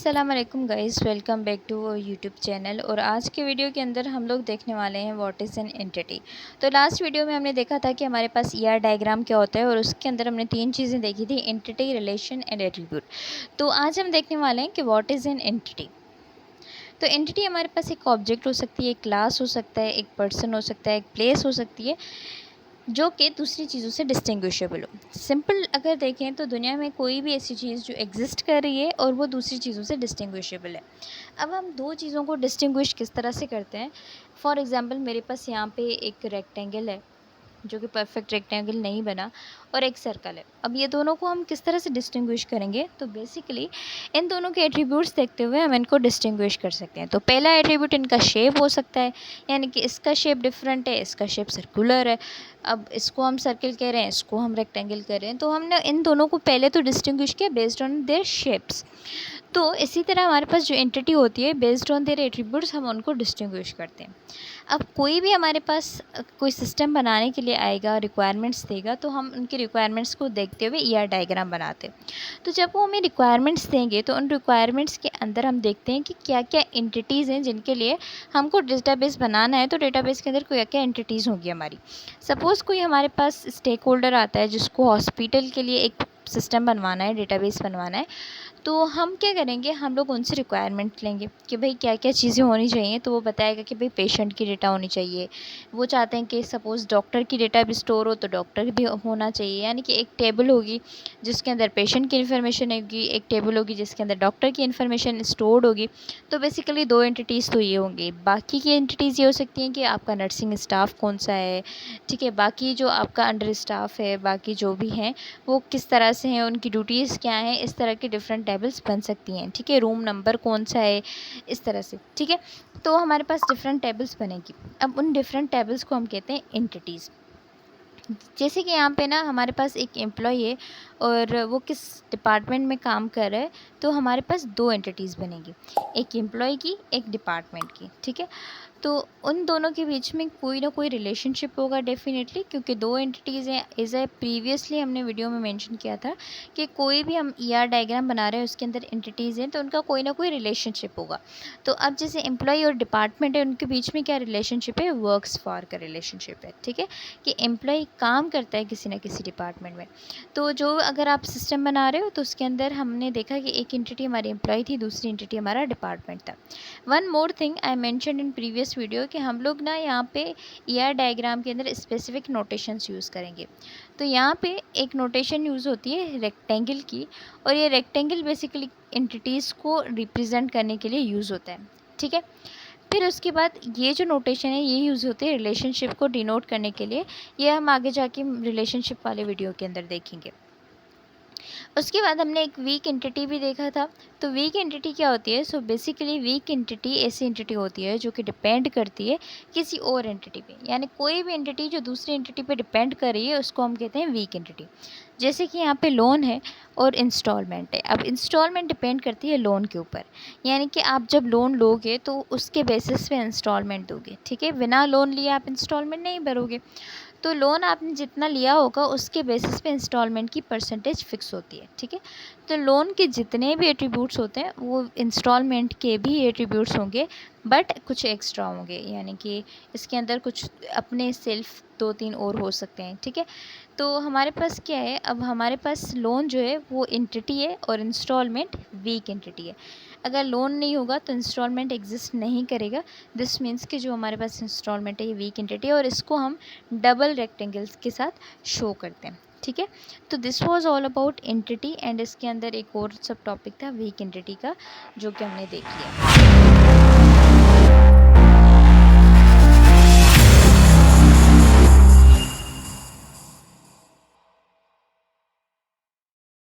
अस्सलाम वालेकुम guys, welcome back to YouTube channel. और आज के वीडियो के अंदर हम लोग देखने वाले हैं व्हाट इज़ एन एंटिटी। तो लास्ट वीडियो में हमने देखा था कि हमारे पास ईआर डायग्राम क्या होता है और उसके अंदर हमने 3 चीज़ें देखी थी, एंटिटी, रिलेशन एंड एट्रीब्यूट। तो आज हम देखने वाले हैं कि व्हाट इज़ एन एंटिटी। तो एंटिटी हमारे पास एक ऑब्जेक्ट हो सकती है, एक क्लास हो सकता है, एक पर्सन हो सकता है, एक प्लेस हो सकती है, जो कि दूसरी चीज़ों से डिस्टिंग्विशेबल हो। सिंपल अगर देखें तो दुनिया में कोई भी ऐसी चीज़ जो एग्जिस्ट कर रही है और वो दूसरी चीज़ों से डिस्टिंग्विशेबल है। अब हम दो चीज़ों को डिस्टिंग्विश किस तरह से करते हैं? फॉर एग्ज़ाम्पल मेरे पास यहाँ पे एक रेक्टेंगल है जो कि परफेक्ट रेक्टेंगल नहीं बना, और एक सर्कल है। अब ये दोनों को हम किस तरह से डिस्टिंग्विश करेंगे? तो बेसिकली इन दोनों के एट्रीब्यूट्स देखते हुए हम इनको डिस्टिंग्विश कर सकते हैं। तो पहला एट्रीब्यूट इनका शेप हो सकता है, यानी कि इसका शेप डिफरेंट है, इसका शेप सर्कुलर है। अब इसको हम सर्कल कह रहे हैं, इसको हम रेक्टेंगल कह रहे हैं, तो हमने इन दोनों को पहले तो डिस्टिंग्विश किया बेस्ड ऑन देयर शेप्स। तो इसी तरह हमारे पास जो एंटिटी होती है, बेस्ड ऑन देयर एट्रीब्यूट्स हम उनको डिस्टिंग्विश करते हैं। अब कोई भी हमारे पास कोई सिस्टम बनाने के लिए आएगा, रिक्वायरमेंट्स देगा, तो हम उनकी रिक्वायरमेंट्स को देखते हुए ईआर डायग्राम बनाते हैं। तो जब वो हमें रिक्वायरमेंट्स देंगे तो उन रिक्वायरमेंट्स के अंदर हम देखते हैं कि क्या क्या एंटिटीज़ हैं जिनके लिए हमको डेटाबेस बनाना है। तो डेटाबेस के अंदर क्या क्या एंटिटीज़ होंगी हमारी। सपोज़ कोई हमारे पास स्टेक होल्डर आता है जिसको हॉस्पिटल के लिए एक सिस्टम बनवाना है, डेटाबेस बनवाना है। तो हम क्या करेंगे, हम लोग उनसे रिक्वायरमेंट लेंगे कि भाई क्या क्या चीज़ें होनी चाहिए। तो वो बताएगा कि भाई पेशेंट की डेटा होनी चाहिए। वो चाहते हैं कि सपोज़ डॉक्टर की डेटा भी स्टोर हो तो डॉक्टर भी होना चाहिए, यानी कि एक टेबल होगी जिसके अंदर पेशेंट की इन्फॉर्मेशन होगी, एक टेबल होगी जिसके अंदर डॉक्टर की इन्फॉर्मेशन स्टोर्ड होगी। तो बेसिकली दो एंटिटीज़ तो ये होंगी। बाकी की एंटिटीज़ ये हो सकती हैं कि आपका नर्सिंग स्टाफ कौन सा है, ठीक है, बाकी जो आपका अंडर स्टाफ है, बाकी जो भी हैं वो किस तरह से हैं, उनकी ड्यूटीज़ क्या हैं, इस तरह की डिफरेंट टेबल्स बन सकती हैं, ठीक है। रूम नंबर कौन सा है, इस तरह से, ठीक है। तो हमारे पास डिफरेंट टेबल्स बनेगी। अब उन डिफरेंट टेबल्स को हम कहते हैं एंटिटीज़। जैसे कि यहाँ पे ना हमारे पास एक एम्प्लॉय है और वो किस डिपार्टमेंट में काम कर रहा है, तो हमारे पास दो एंटिटीज़ बनेगी, एक एम्प्लॉय की, एक डिपार्टमेंट की, ठीक है। तो उन दोनों के बीच में कोई ना कोई रिलेशनशिप होगा डेफिनेटली, क्योंकि दो एंटिटीज़ हैं। एज ए प्रीवियसली हमने वीडियो में मेंशन किया था कि कोई भी हम ईआर डायग्राम बना रहे हैं उसके अंदर एंटिटीज़ हैं तो उनका कोई ना कोई रिलेशनशिप होगा। तो अब जैसे एम्प्लॉय और डिपार्टमेंट है, उनके बीच में क्या रिलेशनशिप है? वर्क्स फॉर का रिलेशनशिप है, ठीक है, कि एम्प्लॉय काम करता है किसी न किसी डिपार्टमेंट में। तो जो अगर आप सिस्टम बना रहे हो तो उसके अंदर हमने देखा कि एक एंटिटी हमारी एम्प्लॉय थी, दूसरी एंटिटी हमारा डिपार्टमेंट था। One more thing I mention in previous video कि हम लोग ना यहाँ पे ईआर डायग्राम के अंदर स्पेसिफिक नोटेशंस यूज़ करेंगे। तो यहाँ पे एक नोटेशन यूज़ होती है रेक्टेंगल की, और ये रेक्टेंगल बेसिकली एंटिटीज़ को रिप्रेजेंट करने के लिए यूज़ होता है, ठीक है। फिर उसके बाद ये जो नोटेशन है ये यूज़ होते हैं रिलेशनशिप को डिनोट करने के लिए। ये हम आगे जाके रिलेशनशिप वाले वीडियो के अंदर देखेंगे। उसके बाद हमने एक वीक एंटिटी भी देखा था। तो वीक एंटिटी क्या होती है? सो बेसिकली वीक एंटिटी ऐसी एंटिटी होती है जो कि डिपेंड करती है किसी और एंटिटी पे, यानी कोई भी एंटिटी जो दूसरी एंटिटी पे डिपेंड कर रही है उसको हम कहते हैं वीक एंटिटी। जैसे कि यहाँ पे लोन है और इंस्टॉलमेंट है। अब इंस्टॉलमेंट डिपेंड करती है लोन के ऊपर, यानी कि आप जब लोन लोगे तो उसके बेसिस पे इंस्टॉलमेंट दोगे, ठीक है। बिना लोन लिए आप इंस्टॉलमेंट नहीं भरोगे। तो लोन आपने जितना लिया होगा उसके बेसिस पे इंस्टॉलमेंट की परसेंटेज फिक्स होती है, ठीक है। तो लोन के जितने भी एट्रीब्यूट्स होते हैं वो इंस्टॉलमेंट के भी एट्रीब्यूट्स होंगे, बट कुछ एक्स्ट्रा होंगे, यानी कि इसके अंदर कुछ अपने सेल्फ दो तीन और हो सकते हैं, ठीक है। तो हमारे पास क्या है, अब हमारे पास लोन जो है वो एंटिटी है और इंस्टॉलमेंट वीक एंटिटी है। अगर लोन नहीं होगा तो इंस्टॉलमेंट एग्जिस्ट नहीं करेगा। दिस मीन्स कि जो हमारे पास इंस्टॉलमेंट है ये वीक एंटिटी है और इसको हम डबल रेक्टेंगल्स के साथ शो करते हैं, ठीक है। तो this was all about entity, and इसके अंदर एक और सब टॉपिक था वीक एंटिटी का जो कि हमने देख लिया।